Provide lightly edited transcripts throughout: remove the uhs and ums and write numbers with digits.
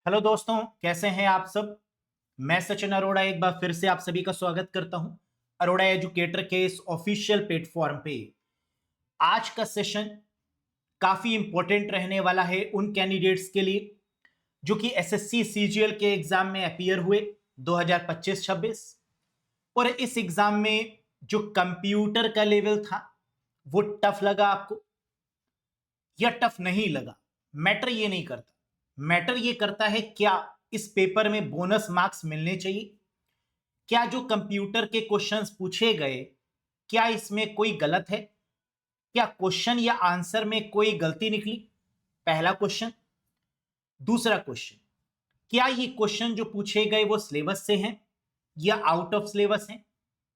Hello दोस्तों, कैसे हैं आप सब। मैं सचिन अरोड़ा एक बार फिर से आप सभी का स्वागत करता हूं अरोड़ा एजुकेटर के इस ऑफिशियल प्लेटफॉर्म पे। आज का सेशन काफी इंपॉर्टेंट रहने वाला है उन कैंडिडेट्स के लिए जो कि एसएससी सीजीएल के एग्जाम में अपीयर हुए 2025-26। और इस एग्जाम में जो कंप्यूटर का लेवल था वो टफ लगा आपको या टफ नहीं लगा, मैटर ये नहीं करता। मैटर ये करता है क्या इस पेपर में बोनस मार्क्स मिलने चाहिए, क्या जो कंप्यूटर के क्वेश्चंस पूछे गए क्या इसमें कोई गलत है, क्या क्वेश्चन या आंसर में कोई गलती निकली। पहला क्वेश्चन। दूसरा क्वेश्चन, क्या ये क्वेश्चन जो पूछे गए वो सिलेबस से हैं या आउट ऑफ सिलेबस हैं,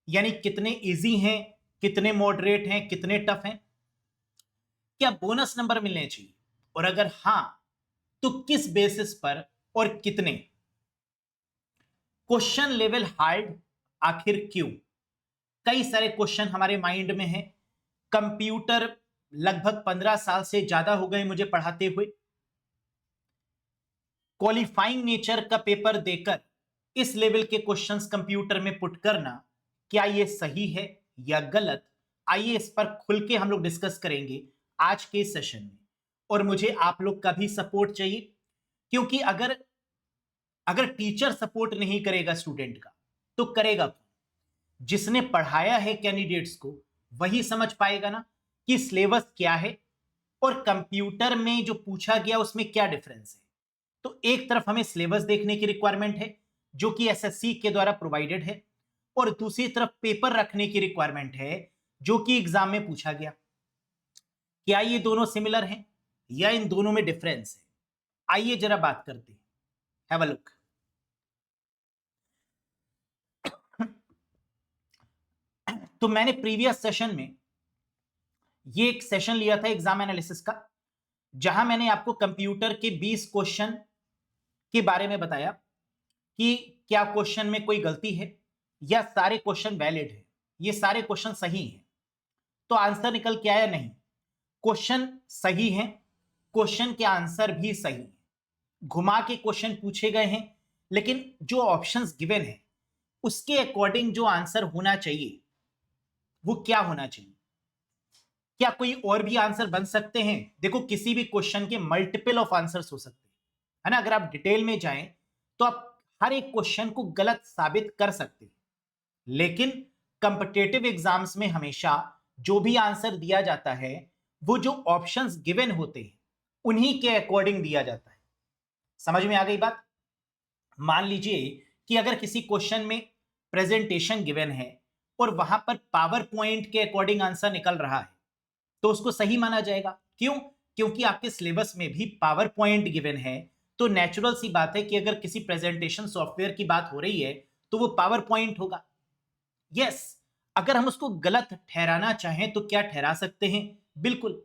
यानी कितने इजी हैं, कितने मॉडरेट हैं, कितने टफ हैं, क्या बोनस नंबर मिलने चाहिए और अगर हां तो किस बेसिस पर और कितने। क्वेश्चन लेवल हार्ड आखिर क्यों। कई सारे क्वेश्चन हमारे माइंड में हैं। कंप्यूटर लगभग 15 साल से ज्यादा हो गए मुझे पढ़ाते हुए। क्वालिफाइंग नेचर का पेपर देकर इस लेवल के क्वेश्चंस कंप्यूटर में पुट करना क्या यह सही है या गलत, आइए इस पर खुल के हम लोग डिस्कस करेंगे आज के सेशन में। और मुझे आप लोग का भी सपोर्ट चाहिए, क्योंकि अगर अगर टीचर सपोर्ट नहीं करेगा स्टूडेंट का तो करेगा कौन? जिसने पढ़ाया है कैंडिडेट्स को वही समझ पाएगा ना कि सिलेबस क्या है और कंप्यूटर में जो पूछा गया उसमें क्या डिफरेंस है। तो एक तरफ हमें सिलेबस देखने की रिक्वायरमेंट है जो कि एसएससी के द्वारा प्रोवाइडेड है, और दूसरी तरफ पेपर रखने की रिक्वायरमेंट है जो कि एग्जाम में पूछा गया। क्या ये दोनों सिमिलर हैं या इन दोनों में डिफरेंस है, आइए जरा बात करते हैं। Have a look. तो मैंने प्रीवियस सेशन में ये एक सेशन लिया था एग्जाम एनालिसिस का, जहां मैंने आपको कंप्यूटर के 20 क्वेश्चन के बारे में बताया कि क्या क्वेश्चन में कोई गलती है या सारे क्वेश्चन वैलिड है, ये सारे क्वेश्चन सही हैं। तो आंसर निकल के आया नहीं, क्वेश्चन सही हैं, क्वेश्चन के आंसर भी सही हैं। घुमा के क्वेश्चन पूछे गए हैं, लेकिन जो ऑप्शंस गिवन है उसके अकॉर्डिंग जो आंसर होना चाहिए वो क्या होना चाहिए। क्या कोई और भी आंसर बन सकते हैं? देखो, किसी भी क्वेश्चन के मल्टीपल ऑफ आंसर्स हो सकते हैं, है ना। अगर आप डिटेल में जाएं तो आप हर एक क्वेश्चन को गलत साबित कर सकते हैं, लेकिन कॉम्पिटिटिव एग्जाम्स में हमेशा जो भी आंसर दिया जाता है वो जो ऑप्शंस गिवन होते हैं उन्हीं के अकॉर्डिंग दिया जाता है। समझ में आ गई बात। मान लीजिए कि अगर किसी क्वेश्चन में प्रेजेंटेशन गिवन है और वहां पर पावर पॉइंट के अकॉर्डिंग आंसर निकल रहा है तो उसको सही माना जाएगा। क्यों? क्योंकि आपके सिलेबस में भी पावर पॉइंट गिवन है। तो नेचुरल सी बात है कि अगर किसी प्रेजेंटेशन सॉफ्टवेयर की बात हो रही है तो वो पावर पॉइंट होगा। यस। अगर हम उसको गलत ठहराना चाहें तो क्या ठहरा सकते हैं? बिल्कुल।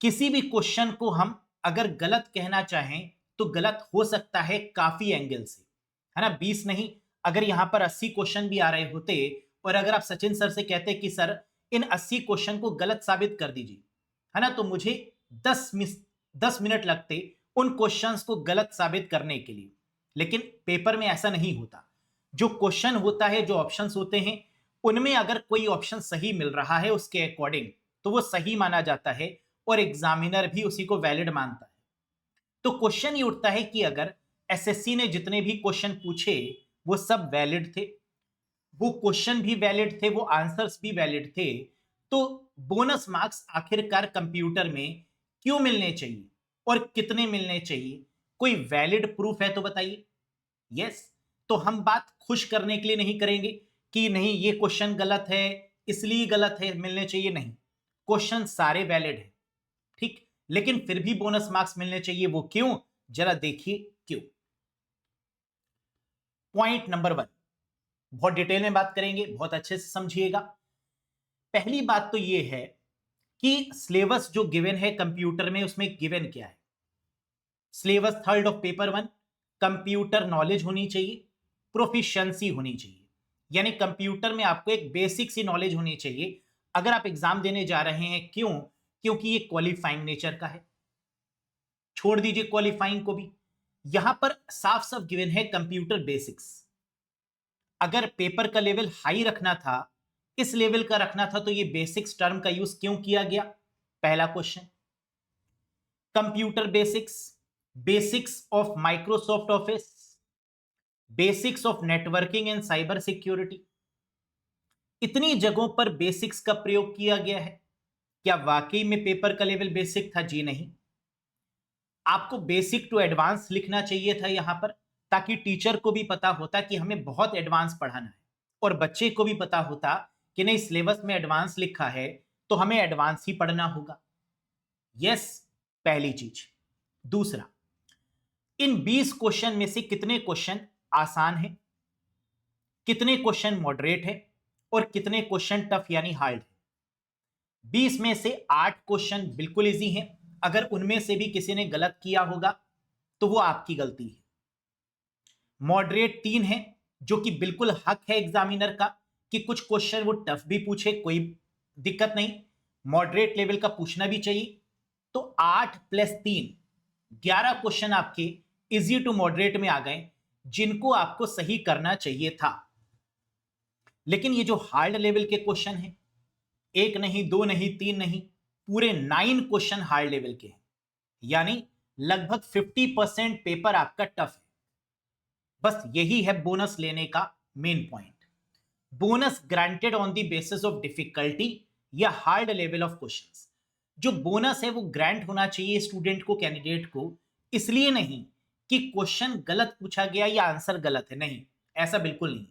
किसी भी क्वेश्चन को हम अगर गलत कहना चाहें तो गलत हो सकता है काफी एंगल से, है ना। 20 नहीं, अगर यहां पर 80 क्वेश्चन भी आ रहे होते और अगर आप सचिन सर से कहते कि सर इन 80 क्वेश्चन को गलत साबित कर दीजिए, है ना, तो मुझे 10 मिनट लगते उन क्वेश्चंस को गलत साबित करने के लिए। लेकिन पेपर में ऐसा नहीं होता। जो क्वेश्चन होता है, जो ऑप्शंस होते हैं, उनमें अगर कोई ऑप्शन सही मिल रहा है उसके अकॉर्डिंग तो वो सही माना जाता है और एग्जामिनर भी उसी को वैलिड मानता है। तो क्वेश्चन ये उठता है कि अगर एसएससी ने जितने भी क्वेश्चन पूछे वो सब वैलिड थे, वो क्वेश्चन भी वैलिड थे, वो आंसर्स भी वैलिड थे, तो बोनस मार्क्स आखिरकार कंप्यूटर में क्यों मिलने चाहिए और कितने मिलने चाहिए? कोई वैलिड प्रूफ है तो बताइए। यस। तो हम बात खुश करने के लिए नहीं करेंगे कि नहीं ये क्वेश्चन गलत है इसलिए गलत है मिलने चाहिए, नहीं। क्वेश्चन सारे वैलिड है, ठीक, लेकिन फिर भी बोनस मार्क्स मिलने चाहिए। वो क्यों? जरा देखिए क्यों। पॉइंट नंबर 1, बहुत डिटेल में बात करेंगे, बहुत अच्छे से समझिएगा। पहली बात तो यह है कि सिलेबस जो गिवन है कंप्यूटर में उसमें गिवन क्या है। Syllabus third of paper 1, computer knowledge होनी चाहिए, प्रोफिशिएंसी होनी चाहिए, यानी कंप्यूटर में आपको एक बेसिक सी नॉलेज होनी चाहिए अगर आप एग्जाम देने जा रहे हैं। क्यों? क्योंकि ये क्वालिफाइंग नेचर का है। छोड़ दीजिए क्वालिफाइंग को भी, यहां पर साफ साफ गिवन है कंप्यूटर बेसिक्स। अगर पेपर का लेवल हाई रखना था, इस लेवल का रखना था, तो ये बेसिक्स टर्म का यूज क्यों किया गया? पहला question. Computer basics, basics of Microsoft office, basics of networking and cyber security, इतनी जगहों पर बेसिक्स का प्रयोग किया गया है। क्या वाकई में पेपर का लेवल बेसिक था? जी नहीं। आपको बेसिक टू एडवांस लिखना चाहिए था यहां पर, ताकि टीचर को भी पता होता कि हमें बहुत एडवांस पढ़ाना है, और बच्चे को भी पता होता कि नहीं, सिलेबस में एडवांस लिखा है तो हमें एडवांस ही पढ़ना होगा। यस, पहली चीज। दूसरा, इन 20 क्वेश्चन में से कितने क्वेश्चन आसान हैं, कितने क्वेश्चन मॉडरेट है, और कितने क्वेश्चन टफ यानी हार्ड है? 20 में से 8 क्वेश्चन बिल्कुल इजी हैं। अगर उनमें से भी किसी ने गलत किया होगा तो वो आपकी गलती है। मॉडरेट 3 है, जो कि बिल्कुल हक है एग्जामिनर का कि कुछ क्वेश्चन वो टफ भी पूछे, कोई दिक्कत नहीं, मॉडरेट लेवल का पूछना भी चाहिए। तो 8 + 3 11 क्वेश्चन आपके इजी टू मॉडरेट में आ गए, जिनको आपको सही करना चाहिए था। लेकिन ये जो हार्ड लेवल के क्वेश्चन हैं, एक नहीं, दो नहीं, तीन नहीं, पूरे 9 क्वेश्चन हार्ड लेवल के हैं, यानी लगभग 50% पेपर आपका टफ है। बस यही है बोनस लेने का main point. Bonus granted on the basis of difficulty या हार्ड लेवल ऑफ क्वेश्चंस। जो बोनस है वो ग्रांट होना चाहिए स्टूडेंट को, कैंडिडेट को, इसलिए नहीं कि क्वेश्चन गलत पूछा गया या आंसर गलत है, नहीं, ऐसा बिल्कुल नहीं।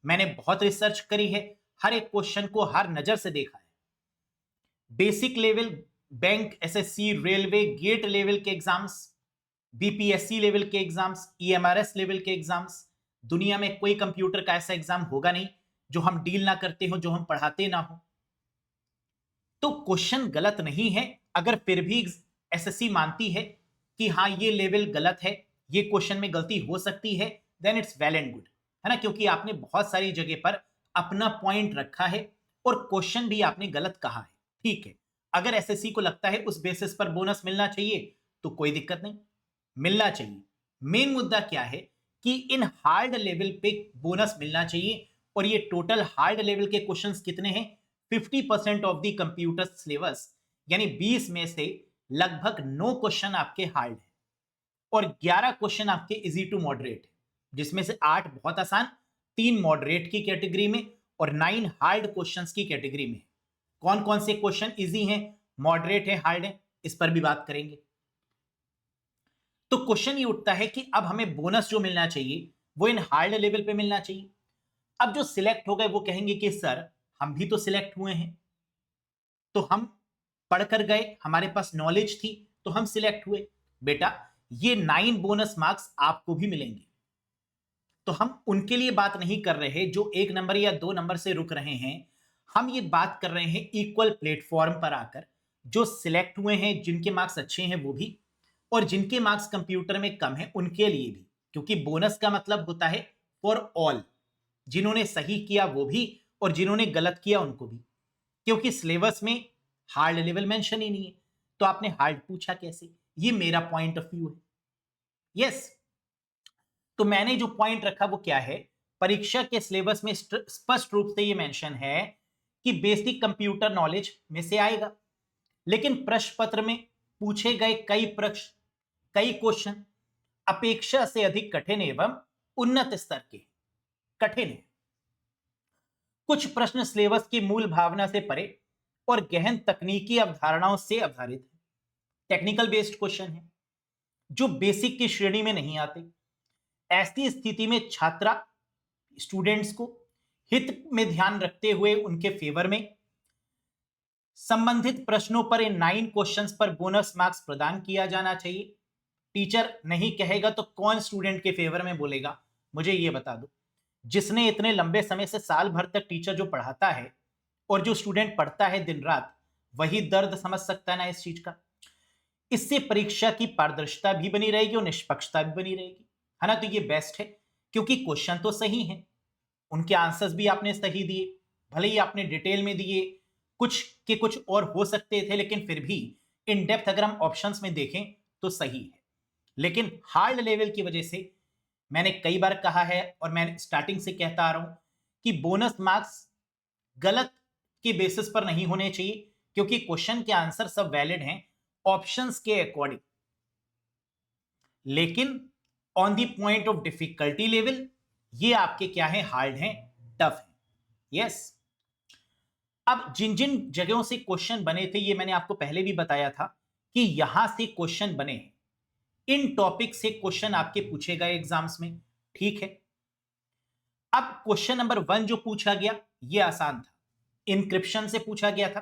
मैंने बहुत रिसर्च करी है, हर एक क्वेश्चन को हर नजर से देखा है। Basic level, bank, SSC, railway, GATE level के एग्जाम्स, बीपीएससी लेवल के एग्जाम्स, ईएमआरएस लेवल के एग्जाम्स, दुनिया में कोई कंप्यूटर का ऐसा एग्जाम होगा नहीं जो हम डील ना करते हो, जो हम पढ़ाते ना हो। तो क्वेश्चन गलत नहीं है, अगर फिर भी एसएससी मानती है कि हाँ ये लेवल गलत है, ये क्वेश्चन में गलती हो सकती है, then it's well and good, है ना, क्योंकि आपने बहुत सारी जगह पर अपना पॉइंट रखा है और क्वेश्चन भी आपने गलत कहा है। ठीक है, अगर एसएससी को लगता है उस बेसिस पर बोनस मिलना चाहिए तो कोई दिक्कत नहीं, मिलना चाहिए। मेन मुद्दा क्या है कि इन हार्ड लेवल पे बोनस मिलना चाहिए, और ये टोटल हार्ड लेवल के क्वेश्चंस कितने हैं? 50% ऑफ द कंप्यूटर सिलेबस, यानी 20 में से लगभग 9 क्वेश्चन आपके हार्ड है और 11 क्वेश्चन आपके इजी टू मॉडरेट है, जिसमें से 8 बहुत आसान, 3 मॉडरेट की कैटेगरी में और 9 हार्ड क्वेश्चंस की कैटेगरी में। कौन कौन से क्वेश्चन इजी हैं, मॉडरेट है, हार्ड है, इस पर भी बात करेंगे। तो क्वेश्चन ये उठता है कि अब हमें बोनस जो मिलना चाहिए वो इन हार्ड लेवल पे मिलना चाहिए। अब जो सिलेक्ट हो गए वो कहेंगे कि सर हम भी तो सिलेक्ट हुए हैं, तो हम पढ़कर गए, हमारे पास नॉलेज थी तो हम सिलेक्ट हुए। बेटा, ये 9 बोनस मार्क्स आपको भी मिलेंगे। तो हम उनके लिए बात नहीं कर रहे जो 1 नंबर या 2 नंबर से रुक रहे हैं, हम ये बात कर रहे हैं इक्वल प्लेटफॉर्म पर आकर, जो सिलेक्ट हुए हैं, जिनके मार्क्स अच्छे हैं वो भी, और जिनके मार्क्स कंप्यूटर में कम है उनके लिए भी, क्योंकि बोनस का मतलब होता है फॉर ऑल, जिन्होंने सही किया वो भी और जिन्होंने गलत किया उनको भी, क्योंकि सिलेबस में हार्ड लेवल मेंशन ही नहीं है, तो आपने हार्ड पूछा कैसे? ये मेरा पॉइंट ऑफ व्यू है। यस, तो मैंने जो पॉइंट रखा वो क्या है, परीक्षा के सिलेबस में स्पष्ट रूप से ये मेंशन है कि बेसिक कंप्यूटर नॉलेज में से आएगा, लेकिन प्रश्न पत्र में पूछे गए कई प्रश्न, कई क्वेश्चन अपेक्षा से अधिक कठिन एवं उन्नत स्तर के कठिन है। कुछ प्रश्न सिलेबस की मूल भावना से परे और गहन तकनीकी अवधारणाओं से आधारित है, टेक्निकल बेस्ड क्वेश्चन है जो बेसिक की श्रेणी में नहीं आते। ऐसी स्थिति में छात्रा स्टूडेंट्स को हित में ध्यान रखते हुए उनके फेवर में संबंधित प्रश्नों पर इन 9 क्वेश्चंस पर बोनस मार्क्स प्रदान किया जाना चाहिए। टीचर नहीं कहेगा तो कौन स्टूडेंट के फेवर में बोलेगा? मुझे यह बता दो। जिसने इतने लंबे समय से साल भर तक टीचर जो पढ़ाता है और जो स्टूडेंट पढ़ता है दिन रात, वही दर्द समझ सकता है ना इस चीज का। इससे परीक्षा की पारदर्शिता भी बनी रहेगी और निष्पक्षता भी बनी रहेगी, है ना। तो ये बेस्ट है, क्योंकि क्वेश्चन तो सही हैं, उनके आंसर्स भी आपने सही दिए, भले ही आपने डिटेल में दिए, कुछ के कुछ और हो सकते थे, लेकिन फिर भी इन डेप्थ अगर हम ऑप्शंस में देखें तो सही है। लेकिन हार्ड लेवल की वजह से मैंने कई बार कहा है और मैं स्टार्टिंग से कहता आ रहा हूं कि बोनस मार्क्स गलत के बेसिस पर नहीं होने चाहिए, क्योंकि क्वेश्चन के आंसर सब वैलिड हैं ऑप्शंस के अकॉर्डिंग, लेकिन on the point of difficulty level ये आपके क्या है, हार्ड हैं, टफ हैं। यस, अब जिन जिन जगहों से क्वेश्चन बने थे ये मैंने आपको पहले भी बताया था कि यहां से क्वेश्चन बने हैं, इन टॉपिक से क्वेश्चन आपके पूछे गए एग्जाम्स में। ठीक है, अब क्वेश्चन नंबर 1 जो पूछा गया ये आसान था, इंक्रिप्शन से पूछा गया था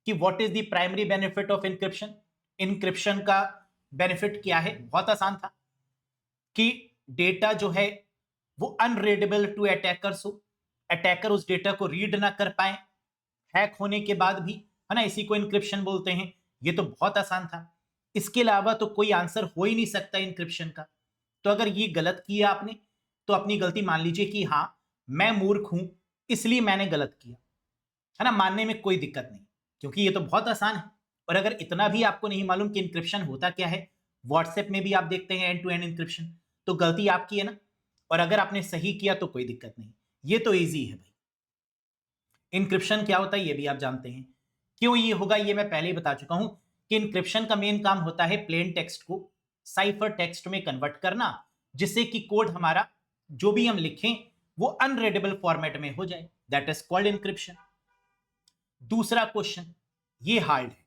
कि what is the primary benefit of encryption. Encryption का बेनिफिट क्या है, बहुत आसान था कि डेटा जो है वो अनरीडेबल टू अटैकर्स हो, अटैकर उस डेटा को रीड ना कर पाए हैक होने के बाद भी, है ना, इसी को इंक्रिप्शन बोलते हैं। ये तो बहुत आसान था, इसके अलावा तो कोई आंसर हो ही नहीं सकता इंक्रिप्शन का। तो अगर ये गलत किया आपने तो अपनी गलती मान लीजिए कि हाँ मैं मूर्ख हूं इसलिए मैंने गलत किया, है ना, मानने में कोई दिक्कत नहीं, क्योंकि ये तो बहुत आसान है। और अगर इतना भी आपको नहीं मालूम कि इंक्रिप्शन होता क्या है, व्हाट्सएप में भी आप देखते हैं एंड टू एंड इंक्रिप्शन, तो गलती आपकी है ना। और अगर आपने सही किया तो कोई दिक्कत नहीं, ये तो इजी है भाई। इंक्रिप्शन क्या होता है ये भी आप जानते हैं, क्यों ये होगा ये मैं पहले ही बता चुका हूं कि इंक्रिप्शन का मेन काम होता है प्लेन टेक्स्ट को साइफर टेक्स्ट में कन्वर्ट करना, जिससे कि कोड हमारा जो भी हम लिखें वो अनरीडेबल फॉर्मेट में हो जाए, दैट इज कॉल्ड इंक्रिप्शन। दूसरा क्वेश्चन ये हार्ड है,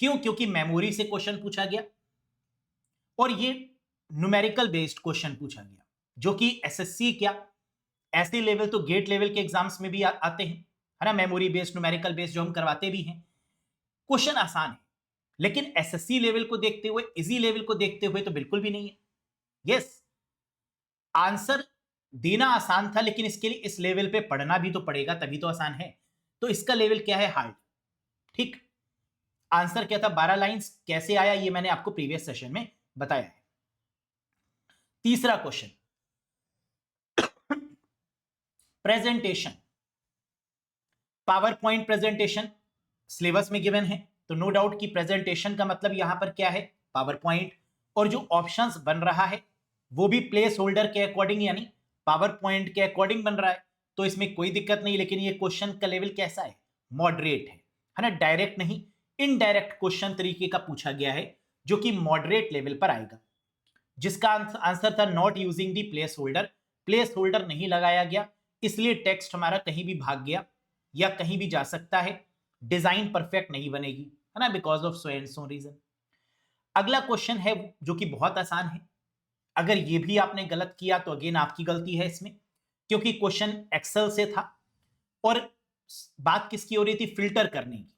क्यों, क्योंकि मेमोरी से क्वेश्चन पूछा गया और ये न्यूमेरिकल बेस्ड क्वेश्चन पूछा गया, जो कि एसएससी क्या ऐसे लेवल तो गेट लेवल के एग्जाम्स में भी आते हैं, है ना, मेमोरी बेस्ड न्यूमेरिकल बेस्ड जो हम करवाते भी हैं। क्वेश्चन आसान है, लेकिन एसएससी लेवल को देखते हुए, इजी लेवल को देखते हुए तो बिल्कुल भी नहीं है। यस, आंसर देना आसान था, लेकिन इसके लिए इस लेवल पे पढ़ना भी तो पड़ेगा तभी तो आसान है। तो इसका लेवल क्या है, हार्ड। ठीक, आंसर क्या था, 12 लाइंस, कैसे आया ये मैंने आपको प्रीवियस सेशन में बताया है। तीसरा question, presentation, power point presentation syllabus में गिवन है, तो नो डाउट कि प्रेजेंटेशन का मतलब यहां पर क्या है, पावर पॉइंट। और जो ऑप्शंस बन रहा है वो भी प्लेस होल्डर के अकॉर्डिंग यानी पावर पॉइंट के अकॉर्डिंग बन रहा है, तो इसमें कोई दिक्कत नहीं। लेकिन ये क्वेश्चन का लेवल कैसा है, मॉडरेट है ना, डायरेक्ट नहीं, इनडायरेक्ट क्वेश्चन तरीके का पूछा गया है, जो कि मॉडरेट लेवल पर आएगा। जिसका आंसर था not using the place holder, place holder नहीं लगाया गया, इसलिए टेक्स्ट हमारा कहीं भी भाग गया या कहीं भी जा सकता है, डिजाइन परफेक्ट नहीं बनेगी, है ना, because of so and so reason. अगला क्वेश्चन है जो कि बहुत आसान है, अगर ये भी आपने गलत किया तो अगेन आपकी गलती है इसमें, क्योंकि क्वेश्चन एक्सेल से था और बात किसकी हो रही थी, फिल्टर करने की,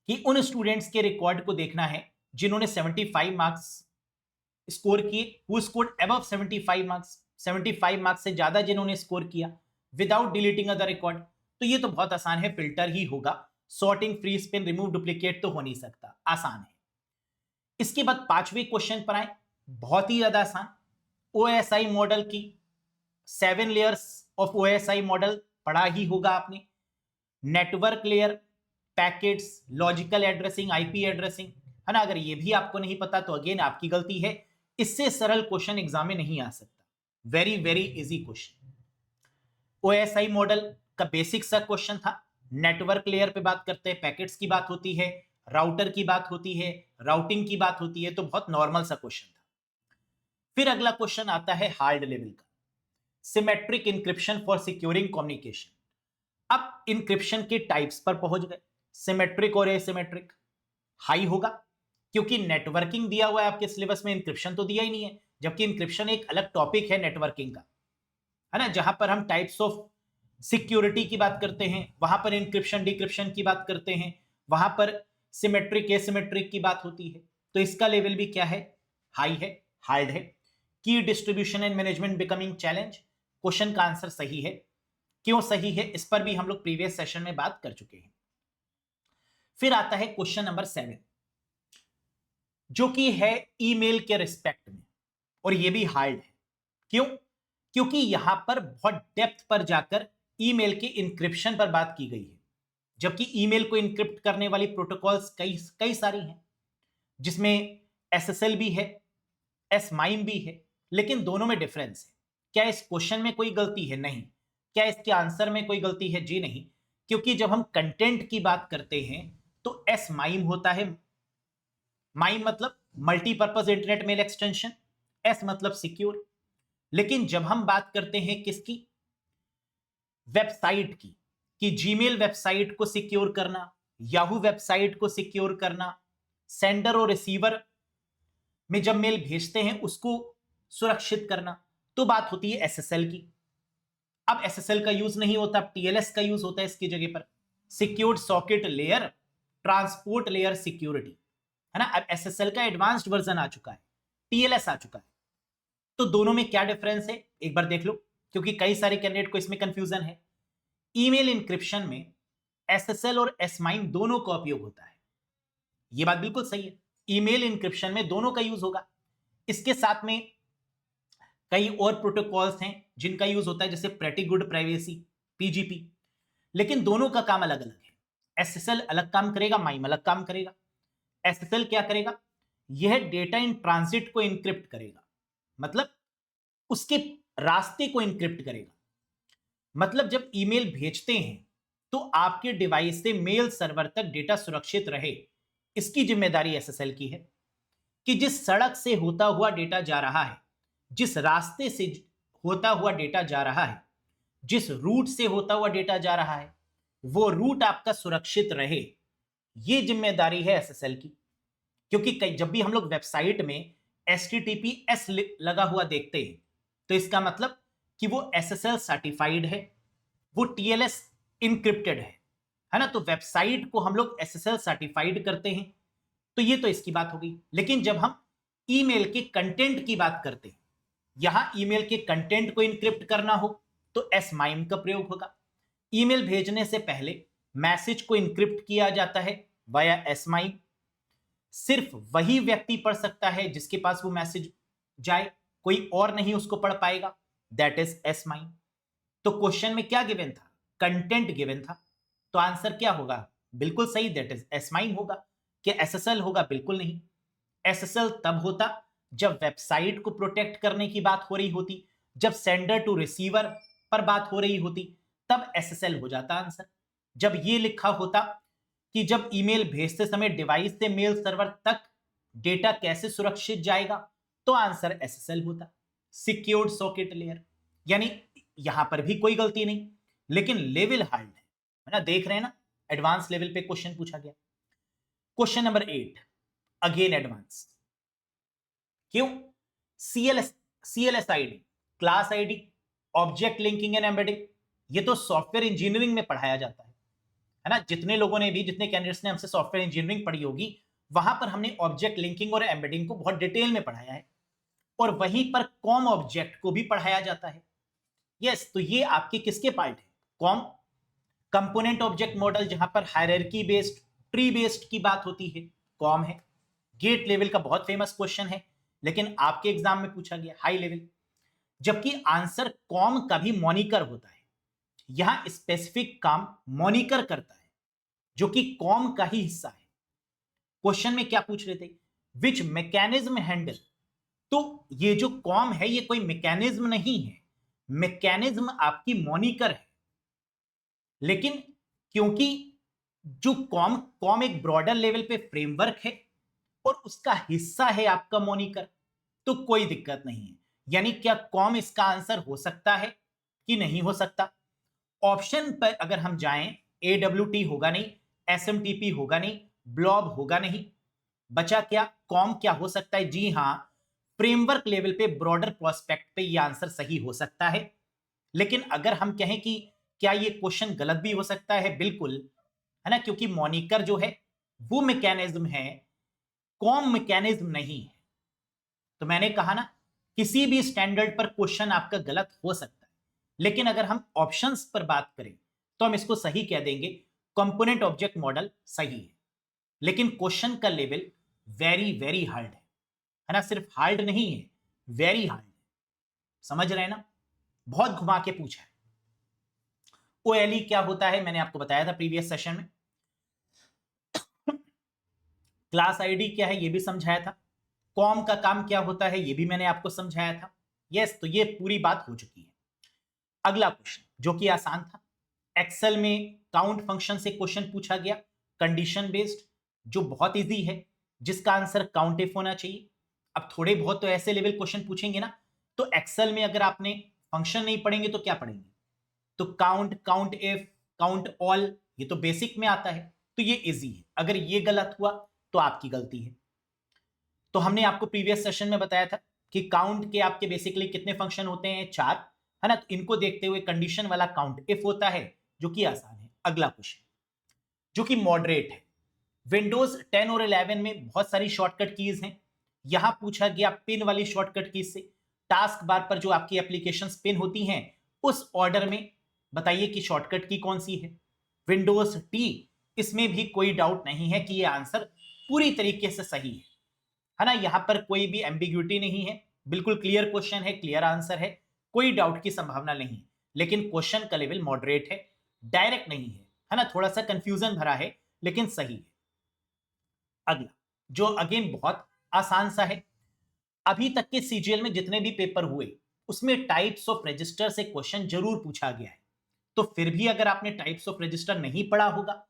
कि उन स्टूडेंट्स के रिकॉर्ड को देखना है जिन्होंने 75 मार्क्स स्कोर किए, who scored above 75 marks, 75 marks से ज्यादा जिन्होंने स्कोर किया विदाउट डिलीटिंग अदर रिकॉर्ड। तो ये तो बहुत आसान है, फिल्टर ही होगा, sorting, free spin, remove duplicate तो हो नहीं सकता, आसान है। इसके बाद पांचवें क्वेश्चन पर आए, बहुत ही ज्यादा आसान, ओएसआई मॉडल की 7 लेयर्स ऑफ ओएसआई मॉडल पढ़ा ही होगा आपने, network layer, packets, logical addressing, IP addressing, है ना। अगर ये भी आपको नहीं पता तो अगेन आपकी गलती है, इससे सरल क्वेश्चन एग्जाम में नहीं आ सकता, very very easy question. OSI model का बेसिक सा क्वेश्चन था, नेटवर्क लेयर पे बात करते हैं, पैकेट्स की बात होती है, राउटर की बात होती है, राउटिंग की बात होती है, तो बहुत नॉर्मल सा क्वेश्चन था। फिर अगला क्वेश्चन आता है हार्ड लेवल का, symmetric encryption for securing communication. अब इंक्रिप्शन के टाइप्स पर पहुंच गए, सिमेट्रिक और एसिमेट्रिक। हाई होगा क्योंकि नेटवर्किंग दिया हुआ है आपके सिलेबस में, इंक्रिप्शन तो दिया ही नहीं है, जबकि इंक्रिप्शन एक अलग टॉपिक है नेटवर्किंग का, है ना, जहां पर हम टाइप्स ऑफ सिक्योरिटी की बात करते हैं, वहां पर इंक्रिप्शन डिक्रिप्शन की बात करते हैं, वहां पर सिमेट्रिक एसिमेट्रिक की बात होती है। तो इसका लेवल भी क्या है, हाई है, हार्ड है। की distribution and management becoming challenge, question का आंसर सही है, क्यों सही है इस पर भी हम लोग प्रीवियस सेशन में बात कर चुके हैं। फिर आता है क्वेश्चन नंबर 7, जो कि है ईमेल के रिस्पेक्ट में, और ये भी हार्ड है, क्यों, क्योंकि यहां पर बहुत डेप्थ पर जाकर ईमेल के इंक्रिप्शन पर बात की गई है, जबकि ईमेल को इंक्रिप्ट करने वाली प्रोटोकॉल्स कई कई सारी हैं, जिसमें एसएसएल भी है, एस माइम भी है, लेकिन दोनों में डिफरेंस है। क्या इस क्वेश्चन में कोई गलती है? नहीं। क्या इसके आंसर में कोई गलती है? जी नहीं, क्योंकि जब हम कंटेंट की बात करते हैं तो एस माइम होता है। माइम मतलब multipurpose internet mail extension, S मतलब सिक्योर। लेकिन जब हम बात करते हैं किसकी? वेबसाइट की, कि जीमेल वेबसाइट को सिक्योर करना, याहू वेबसाइट को सिक्योर करना, सेंडर और रिसीवर में जब मेल भेजते हैं उसको सुरक्षित करना, तो बात होती है एसएसएल की। अब एसएसएल का यूज नहीं होता, अब टीएलएस का यूज होता है इसकी जगह पर, secured socket layer transport layer security, है ना। अब एसएसएल का एडवांस्ड वर्जन आ चुका है, टीएलएस आ चुका है। तो दोनों में क्या डिफरेंस है एक बार देख लो, क्योंकि कई सारे कैंडिडेट को इसमें कंफ्यूजन है। ईमेल इंक्रिप्शन में एसएसएल और एसमाइम दोनों का उपयोग होता है, यह बात बिल्कुल सही है। ईमेल इंक्रिप्शन में दोनों का यूज होगा। इसके साथ में कई और प्रोटोकॉल्स हैं जिनका यूज होता है, जैसे प्रेटी गुड प्राइवेसी, पीजीपी, लेकिन दोनों का काम अलग अलग है। एसएसएल अलग काम करेगा, माइम अलग काम करेगा। एसएसएल क्या करेगा? यह डेटा इन ट्रांजिट को इंक्रिप्ट करेगा, मतलब उसके रास्ते को इंक्रिप्ट करेगा। मतलब जब ईमेल भेजते हैं तो आपके डिवाइस से मेल सर्वर तक डेटा सुरक्षित रहे, इसकी जिम्मेदारी एसएसएल की है। कि जिस सड़क से होता हुआ डेटा जा रहा है, जिस रास्ते से होता हुआ डेटा जा रहा है, जिस रूट से होता हुआ डेटा जा रहा है, वो रूट आपका सुरक्षित रहे, ये जिम्मेदारी है एसएसएल की। क्योंकि जब भी हम लोग वेबसाइट में HTTPS लगा हुआ देखते हैं तो इसका मतलब कि वो SSL सर्टिफाइड है, वो TLS इनक्रिप्टेड है ना। तो वेबसाइट को हम लोग SSL सर्टिफाइड करते हैं, तो ये तो इसकी बात हो गई। लेकिन जब हम ईमेल के कंटेंट की बात करते हैं, यहां ईमेल के कंटेंट को इनक्रिप्ट करना हो तो एसमाइम का प्रयोग होगा। ईमेल भेजने से पहले मैसेज को इनक्रिप्ट किया जाता है वाया एसमाइम। सिर्फ वही व्यक्ति पढ़ सकता है जिसके पास वो मैसेज जाए, कोई और नहीं उसको पढ़ पाएगा, दैट इज एसमाइम। तो क्वेश्चन में क्या गिवन था? कंटेंट गिवन था, तो आंसर क्या होगा? बिल्कुल सही, दैट इज एसमाइम होगा। क्या एसएसएल होगा? बिल्कुल नहीं। एसएसएल तब होता जब वेबसाइट को प्रोटेक्ट करने की बात हो रही होती, जब सेंडर टू रिसीवर पर बात हो रही होती, तब एसएसएल हो जाता आंसर। जब ये लिखा होता कि जब ईमेल भेजते समय डिवाइस से मेल सर्वर तक डेटा कैसे सुरक्षित जाएगा, तो आंसर एसएसएल होता, सिक्योर्ड सॉकेट लेयर। यानी यहां पर भी कोई गलती नहीं, लेकिन लेवल हार्ड है ना। देख रहे हैं ना, एडवांस लेवल पे क्वेश्चन पूछा गया। Question number 8 again advance. क्यों? CLS ID, class ID, object linking and embedding, ये तो सॉफ्टवेयर इंजीनियरिंग में पढ़ाया जाता है ना। जितने लोगों ने भी, जितने कैंडिडेट्स ने हमसे सॉफ्टवेयर इंजीनियरिंग पढ़ी होगी, वहां पर हमने ऑब्जेक्ट लिंकिंग और एम्बेडिंग को बहुत डिटेल में पढ़ाया है, और वहीं पर कॉम ऑब्जेक्ट को भी पढ़ाया जाता है। यस, तो ये आपके किसके पार्ट है? कॉम, कंपोनेंट ऑब्जेक्ट मॉडल, जहां पर हायरार्की बेस्ड, ट्री बेस्ड की बात होती है, कॉम है। गेट लेवल का बहुत फेमस क्वेश्चन है, लेकिन आपके एग्जाम में पूछा गया हाई लेवल। जबकि आंसर कॉम का भी मॉनिकर होता है, यहां स्पेसिफिक काम मॉनिकर करता है, जो कि कॉम का ही हिस्सा है। क्वेश्चन में क्या पूछ रहे थे? Which mechanism handle. तो ये जो कॉम है, ये कोई मैकेनिज्म नहीं है, मैकेनिज्म आपकी मॉनिकर है। लेकिन क्योंकि जो कॉम एक ब्रॉडर लेवल पे फ्रेमवर्क है और उसका हिस्सा है आपका मॉनिकर, तो कोई दिक्कत नहीं है। यानी क्या कॉम इसका आंसर हो सकता है कि नहीं हो सकता? ऑप्शन पर अगर हम जाएं, AWT होगा नहीं, SMTP होगा नहीं, ब्लॉब होगा नहीं, बचा क्या? कॉम क्या हो सकता है? जी हां, फ्रेमवर्क लेवल पे, ब्रॉडर प्रोस्पेक्ट पे ये आंसर सही हो सकता है। लेकिन अगर हम कहें कि क्या ये क्वेश्चन गलत भी हो सकता है, बिल्कुल, है ना, क्योंकि मॉनिकर जो है वो मैकेनिज्म है, कॉम मैकेनिज्म नहीं है। तो मैंने कहा ना, किसी भी स्टैंडर्ड पर क्वेश्चन आपका गलत हो सकता है, लेकिन अगर हम ऑप्शंस पर बात करें तो हम इसको सही कह देंगे, कंपोनेंट ऑब्जेक्ट मॉडल सही है। लेकिन क्वेश्चन का लेवल वेरी वेरी हार्ड है ना, सिर्फ हार्ड नहीं है, वेरी हार्ड है। समझ रहे हैं ना, बहुत घुमा के पूछा है। OLE क्या होता है मैंने आपको बताया था प्रीवियस सेशन में। क्लास आईडी क्या है ये भी समझाया था। कॉम का काम क्या होता है ये भी मैंने आपको समझाया था। यस, तो ये पूरी बात हो चुकी है। अगला क्वेश्चन जो कि आसान था, एक्सेल में काउंट फंक्शन से क्वेश्चन पूछा गया, कंडीशन बेस्ड, जो बहुत इजी है, जिसका आंसर काउंट इफ होना चाहिए। अब थोड़े बहुत तो ऐसे लेवल क्वेश्चन पूछेंगे ना, तो एक्सेल में अगर आपने फंक्शन नहीं पढ़ेंगे तो क्या पढ़ेंगे? तो count, count if, count all, ये तो बेसिक में आता है, तो ये इजी है। अगर ये गलत हुआ तो आपकी गलती है। तो हमने आपको प्रीवियस सेशन में बताया था कि काउंट के आपके बेसिकली कितने फंक्शन होते हैं? 4, है ना। तो इनको देखते हुए कंडीशन वाला काउंट इफ होता है, जो कि आसान है। अगला क्वेश्चन जो कि मॉडरेट है, विंडोज 10 और 11 में बहुत सारी शॉर्टकट कीज हैं। यहां पूछा गया पिन वाली शॉर्टकट कीज से, टास्क बार पर जो आपकी एप्लीकेशन पिन होती हैं उस ऑर्डर में बताइए कि शॉर्टकट की कौन सी है। विंडोज टी, इसमें भी कोई डाउट नहीं है कि यह आंसर पूरी तरीके से सही है ना। यहां पर कोई भी एम्बिग्यूटी नहीं है, बिल्कुल क्लियर क्वेश्चन है, क्लियर आंसर है, कोई डाउट की संभावना नहीं। लेकिन क्वेश्चन का लेवल मॉडरेट है, डायरेक्ट नहीं है ना, थोड़ा सा कंफ्यूजन भरा है, लेकिन सही है। अगला जो अगेन बहुत आसान सा है, अभी तक के सीजीएल में जितने भी पेपर हुए उसमें टाइप्स ऑफ रजिस्टर से क्वेश्चन जरूर पूछा गया है। तो फिर भी अगर आपने टाइप्स ऑफ रजिस्टर नहीं पढ़ा होगा,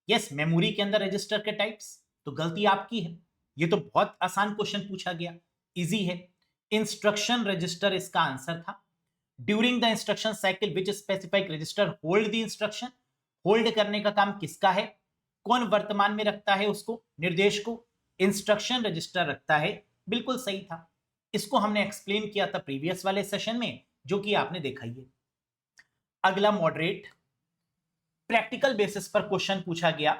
यस, मेमोरी के अंदर रजिस्टर के टाइप्स, तो गलती आपकी है। ये तो बहुत आसान क्वेश्चन पूछा गया, इजी है। इंस्ट्रक्शन रजिस्टर इसका आंसर था। During the instruction cycle which specific register hold the instruction, hold करने का काम किसका है? कौन वर्तमान में रखता है उसको, निर्देश को? इंस्ट्रक्शन रजिस्टर रखता है, बिल्कुल सही था। इसको हमने एक्सप्लेन किया था प्रीवियस वाले सेशन में, जो कि आपने देखा ही है। अगला मॉडरेट, प्रैक्टिकल बेसिस पर क्वेश्चन पूछा गया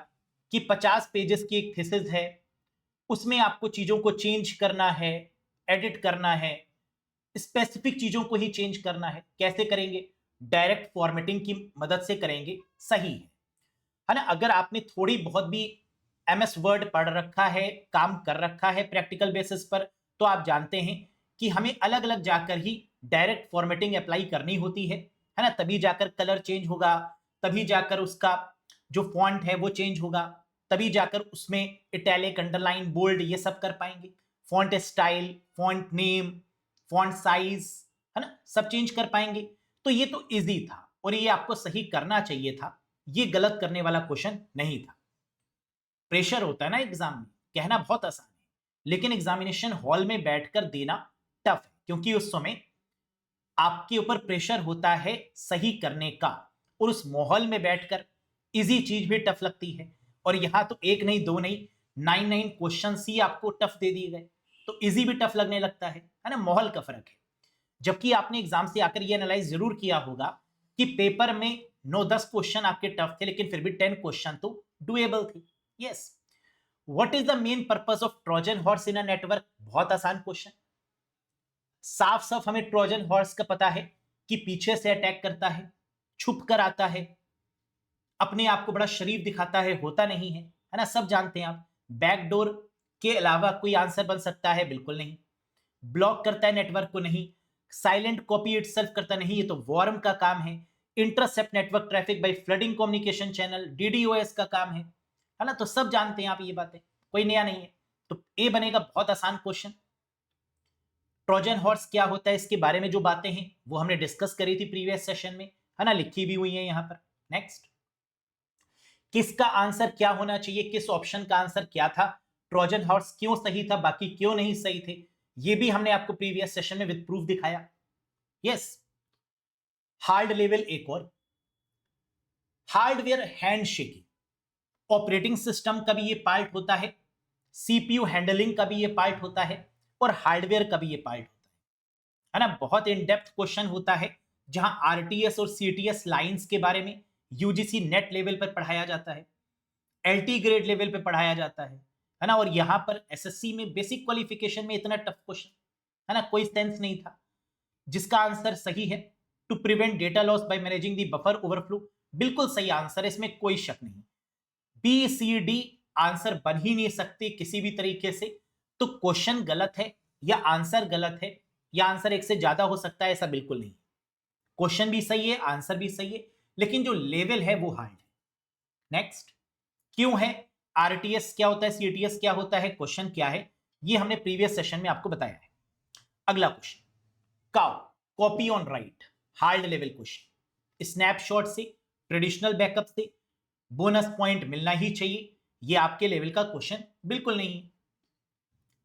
कि 50 पेजेस की एक थीसिस है, उसमें आपको चीजों को चेंज करना है, एडिट करना है, स्पेसिफिक चीजों को ही चेंज करना है। कैसे करेंगे? डायरेक्ट फॉर्मेटिंग की मदद से करेंगे, सही है ना। अगर आपने थोड़ी बहुत भी एमएस वर्ड पढ़ रखा है, काम कर रखा है प्रैक्टिकल बेसिस पर, तो आप जानते हैं कि हमें अलग अलग जाकर ही डायरेक्ट फॉर्मेटिंग अप्लाई करनी होती है ना। तभी जाकर कलर चेंज होगा, तभी जाकर उसका जो फॉन्ट है वो चेंज होगा, तभी जाकर उसमें इटैलिक, अंडरलाइन, बोल्ड ये सब कर पाएंगे। Font style, font name, font size, है ना, सब चेंज कर पाएंगे। तो ये तो इजी था और ये आपको सही करना चाहिए था, ये गलत करने वाला क्वेश्चन नहीं था। प्रेशर होता है ना एग्जाम में, कहना बहुत आसान है, लेकिन एग्जामिनेशन हॉल में बैठकर देना टफ है, क्योंकि उस समय आपके ऊपर प्रेशर होता है सही करने का, और उस माहौल में बैठकर इजी चीज भी टफ लगती है। और यहां तो एक नहीं, दो नहीं, 9 क्वेश्चन ही आपको टफ दे दिए गए, तो इजी भी टफ लगने लगता है ना। माहौल का फर्क है। जबकि आपने एग्जाम से आकर ये एनालाइज जरूर किया होगा कि पेपर में 9-10 क्वेश्चन आपके टफ थे, लेकिन फिर भी 10 क्वेश्चन तो डुएबल थे। Yes. What is the main purpose of Trojan horse in a network? बहुत आसान क्वेश्चन। साफ साफ हमें ट्रोजन हॉर्स का पता है कि पीछे से अटैक करता है, छुप कर आता है, अपने आप को बड़ा शरीफ दिखाता है, होता नहीं है ना, सब जानते हैं आप। बैकडोर के अलावा कोई आंसर बन सकता है? बिल्कुल नहीं। ब्लॉक करता है नेटवर्क को? नहीं। साइलेंट कॉपी इटसेल्फ करता नहीं, ये तो वॉर्म का काम है। Intercept network traffic by flooding communication channel, DDoS का काम है ना। तो सब जानते हैं आप ये बातें, कोई नया नहीं है। तो ए बनेगा बहुत आसान क्वेश्चन। ट्रोजन हॉर्स क्या होता है इसके बारे में जो बातें हैं वो हमने डिस्कस करी थी प्रीवियस सेशन में, है ना, लिखी भी हुई है यहां पर। नेक्स्ट, किसका आंसर क्या होना चाहिए, किस ऑप्शन का आंसर क्या था, ट्रोजन हॉर्स क्यों सही था, बाकी क्यों नहीं सही थे, ये भी हमने आपको प्रीवियस सेशन में विद प्रूफ दिखाया। यस। हार्ड लेवल एक और, हार्डवेयर हैंडशेकिंग, ऑपरेटिंग सिस्टम का भी ये पार्ट होता है, सीपीयू हैंडलिंग का भी ये पार्ट होता है, और हार्डवेयर का भी ये पार्ट होता है ना। बहुत इन डेप्थ क्वेश्चन होता है, जहां आरटीएस और सीटीएस लाइंस के बारे में यूजीसी नेट लेवल पर पढ़ाया जाता है, एलटी ग्रेड लेवल पे पढ़ाया जाता है ना। और यहां पर एसएससी में बेसिक क्वालिफिकेशन में इतना टफ क्वेश्चन, है ना, कोई सेंस नहीं था। जिसका आंसर सही है, to prevent data loss by managing the buffer overflow, बिल्कुल सही आंसर है, इसमें कोई शक नहीं। बी सी डी आंसर बन ही नहीं सकते किसी भी तरीके से। तो क्वेश्चन गलत है या आंसर गलत है, या आंसर एक से ज्यादा हो सकता है, ऐसा बिल्कुल नहीं। क्वेश्चन भी सही है, आंसर भी सही है, लेकिन जो लेवल है वो हार्ड है। नेक्स्ट, क्यों है? आरटीएस क्या होता है, सीटीएस क्या होता है, क्वेश्चन क्या है, ये हमने प्रीवियस सेशन में आपको बताया है। अगला question, cow copy on right, hard level question, snapshot से, ट्रेडिशनल बैकअप से बोनस पॉइंट मिलना ही चाहिए, ये आपके लेवल का क्वेश्चन बिल्कुल नहीं है।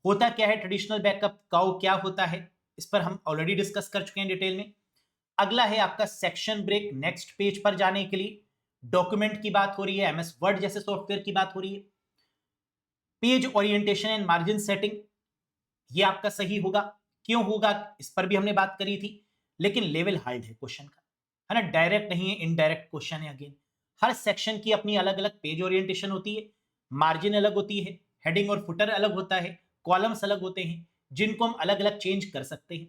होता क्या है ट्रेडिशनल बैकअप, काउ क्या होता है, इस पर हम ऑलरेडी डिस्कस कर चुके हैं डिटेल में। अगला है आपका सेक्शन ब्रेक, नेक्स्ट पेज पर जाने के लिए डॉक्यूमेंट की बात हो रही है, एमएस वर्ड जैसे सॉफ्टवेयर की बात हो रही है। Page orientation and margin setting, ये आपका सही होगा, क्यों होगा इस पर भी हमने बात करी थी। लेकिन लेवल हार्ड है क्वेश्चन का, है ना, डायरेक्ट नहीं है, इनडायरेक्ट क्वेश्चन है। अगेन हर सेक्शन की अपनी अलग अलग पेज ओरिएंटेशन होती है, मार्जिन अलग होती है, हेडिंग और फुटर अलग होता है, कॉलम्स अलग होते हैं जिनको हम अलग अलग चेंज कर सकते हैं,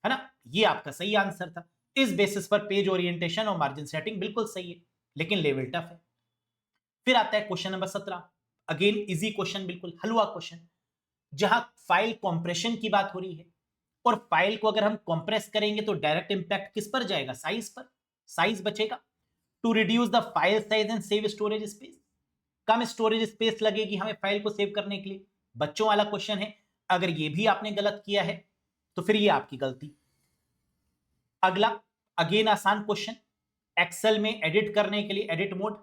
है ना। ये आपका सही आंसर था। इस बेसिस पर पेज ओरिएंटेशन और मार्जिन सेटिंग बिल्कुल सही है, लेकिन लेवल टफ है। फिर आता है question number 17, again easy question, बिल्कुल हलवा क्वेश्चन, जहां फाइल कॉम्प्रेशन की बात हो रही है और फाइल को अगर हम कॉम्प्रेस करेंगे तो डायरेक्ट इंपैक्ट किस पर जाएगा, साइज पर, साइज बचेगा। To reduce the file size and save storage space, कम स्टोरेज स्पेस लगेगी हमें फाइल को सेव करने के लिए। बच्चों वाला क्वेश्चन है, अगर ये भी आपने गलत किया है तो फिर ये आपकी गलती। अगला अगेन आसान क्वेश्चन, एक्सेल में एडिट करने के लिए edit mode,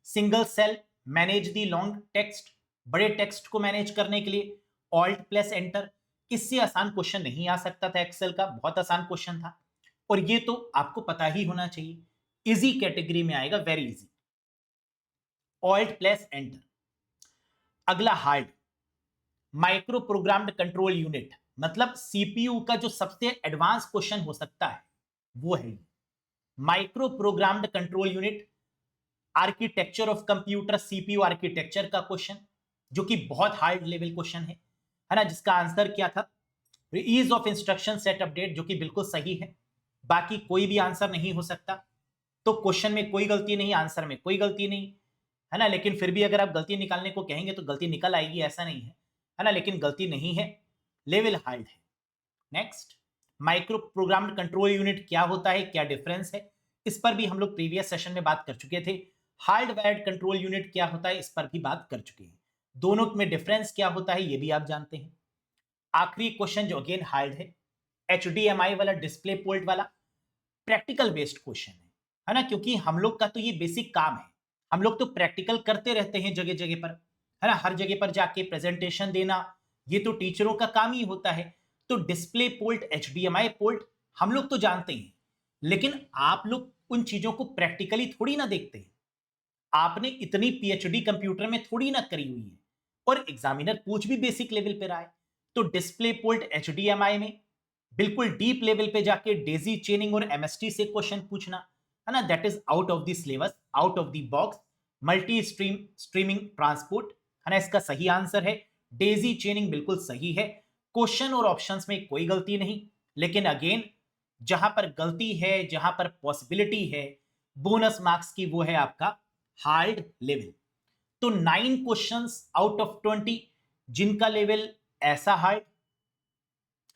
single cell, manage the long text, बड़े टेक्स्ट को मैनेज करने के लिए ऑल्ट प्लस एंटर। इससे आसान क्वेश्चन नहीं आ सकता था एक्सेल का, बहुत आसान क्वेश्चन था और ये तो आपको पता ही होना चाहिए, इजी कैटेगरी में आएगा, very easy, alt plus enter. अगला hard, micro programmed control unit, मतलब सीपीयू का जो सबसे एडवांस क्वेश्चन हो सकता है वो है micro programmed control unit, architecture of computer, CPU architecture का क्वेश्चन, जो कि बहुत हार्ड लेवल क्वेश्चन है ना, जिसका आंसर क्या था, ease of instruction set update, जो कि बिल्कुल सही है। बाकी कोई भी आंसर नहीं हो सकता, तो क्वेश्चन में कोई गलती नहीं, आंसर में कोई गलती नहीं, है ना। लेकिन फिर भी अगर आप गलती निकालने को कहेंगे तो गलती निकल आएगी, ऐसा नहीं है ना, लेकिन गलती नहीं है, लेवल हार्ड है। Next, micro programmed control unit क्या होता है, क्या डिफरेंस है, इस पर भी हम लोग प्रीवियस सेशन में बात कर चुके थे। हार्डवायर्ड कंट्रोल यूनिट क्या होता है, इस पर भी बात कर चुके हैं। दोनों में डिफरेंस क्या होता है ये भी आप जानते हैं। आखिरी क्वेश्चन जो अगेन हार्ड है, एचडीएमआई वाला, डिस्प्ले पोर्ट वाला, प्रैक्टिकल बेस्ड क्वेश्चन है ना, क्योंकि हम लोग का तो ये बेसिक काम है, हम लोग तो प्रैक्टिकल करते रहते हैं जगह जगह पर, है ना, हर जगह पर जाके प्रेजेंटेशन देना, ये तो टीचरों का काम ही होता है। तो डिस्प्ले पोर्ट, एचडीएमआई पोर्ट हम लोग तो जानते हैं, लेकिन आप लोग उन चीजों को प्रैक्टिकली थोड़ी ना देखते हैं। आपने इतनी पीएचडी कंप्यूटर में थोड़ी ना करी हुई है और एग्जामिनर पूछ भी बेसिक लेवल पे रहा है। तो डिस्प्ले पोर्ट एचडीएमआई में बिल्कुल डीप लेवल पे जाके डेजी चेनिंग और एमएसटी से क्वेश्चन पूछना, है ना, that is out of the syllabus, out of the box. Multi streaming transport, है ना, इसका सही आंसर है। डेजी चेनिंग बिल्कुल सही है, क्वेश्चन और ऑप्शंस में कोई गलती नहीं। लेकिन अगेन जहां पर गलती है, जहां पर पॉसिबिलिटी है बोनस मार्क्स की, वो है आपका हार्ड लेवल। तो 9 क्वेश्चंस आउट ऑफ 20 जिनका लेवल ऐसा हार्ड,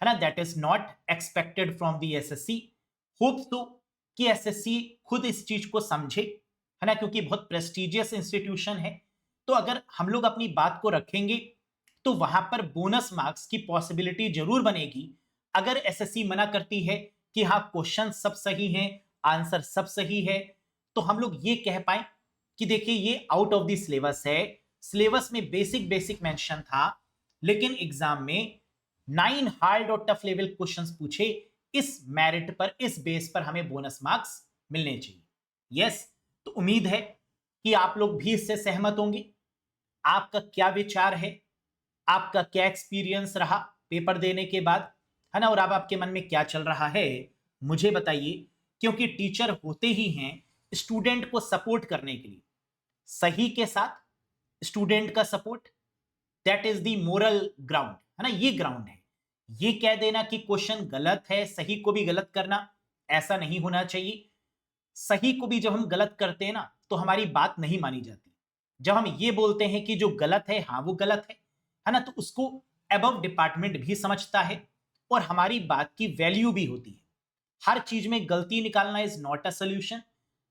है ना, that is not expected from the SSC. Hope तो कि एसएससी खुद इस चीज को समझे, है ना, क्योंकि बहुत प्रेस्टिजियस इंस्टीट्यूशन है। तो अगर हम लोग अपनी बात को रखेंगे तो वहां पर बोनस मार्क्स की पॉसिबिलिटी जरूर बनेगी। अगर एसएससी मना करती है कि हाँ क्वेश्चन सब सही हैं, आंसर सब सही है, तो हम लोग ये कह पाए कि देखिए ये आउट ऑफ द सिलेबस है, सिलेबस में बेसिक बेसिक मेंशन था, लेकिन एग्जाम में 9 हार्ड और टफ लेवल क्वेश्चंस पूछे, इस मेरिट पर, इस बेस पर हमें बोनस मार्क्स मिलने चाहिए। यस, तो उम्मीद है कि आप लोग भी इससे सहमत होंगे। आपका क्या विचार है, आपका क्या एक्सपीरियंस रहा पेपर देने के बाद, है ना, और अब आपके मन में क्या चल रहा है मुझे बताइए, क्योंकि टीचर होते ही हैं स्टूडेंट को सपोर्ट करने के लिए। सही के साथ स्टूडेंट का support, that is the moral ground, है ना, ये ग्राउंड है। ये कह देना कि क्वेश्चन गलत है, सही को भी गलत करना, ऐसा नहीं होना चाहिए। सही को भी जब हम गलत करते हैं ना तो हमारी बात नहीं मानी जाती। जब हम ये बोलते हैं कि जो गलत है हाँ वो गलत है ना, तो उसको अबव डिपार्टमेंट भी समझता है और हमारी बात की वैल्यू भी होती है। हर चीज में गलती निकालना इज नॉट अ सोल्यूशन।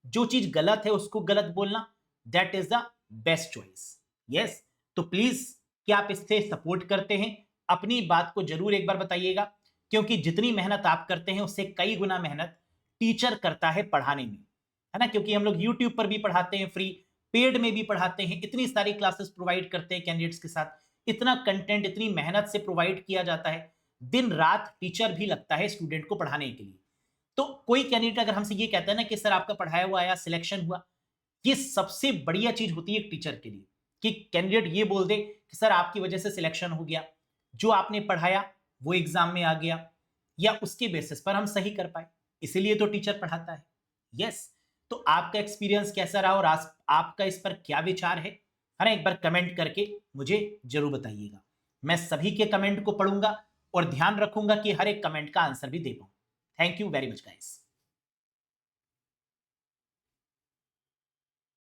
जो चीज गलत है उसको गलत बोलना, that is the best choice. Yes, तो प्लीज क्या आप इससे सपोर्ट करते हैं? अपनी बात को जरूर एक बार बताइएगा, क्योंकि जितनी मेहनत आप करते हैं उससे कई गुना मेहनत टीचर करता है पढ़ाने में, है ना? क्योंकि हम लोग यूट्यूब पर भी पढ़ाते हैं फ्री, पेड में भी पढ़ाते हैं, इतनी सारी क्लासेस प्रोवाइड करते हैं कैंडिडेट्स के साथ, इतना कंटेंट इतनी मेहनत से प्रोवाइड किया जाता है, दिन रात टीचर भी लगता है स्टूडेंट को पढ़ाने के लिए। तो कोई कैंडिडेट अगर हमसे ये कहता है ना कि सर आपका पढ़ाया हुआ आया, सिलेक्शन हुआ, ये सबसे बढ़िया चीज होती है एक टीचर के लिए, कि कैंडिडेट ये बोल दे कि सर आपकी वजह से सिलेक्शन हो गया, जो आपने पढ़ाया वो एग्जाम में आ गया, या उसके बेसिस पर हम सही कर पाए, इसीलिए तो टीचर पढ़ाता है। यस। तो आपका एक्सपीरियंस कैसा रहा और आपका इस पर क्या विचार है ना? एक बार कमेंट करके मुझे जरूर बताइएगा। मैं सभी के कमेंट को पढ़ूंगा और ध्यान रखूंगा कि हर एक कमेंट का आंसर भी दे पाऊं। Thank you very much guys.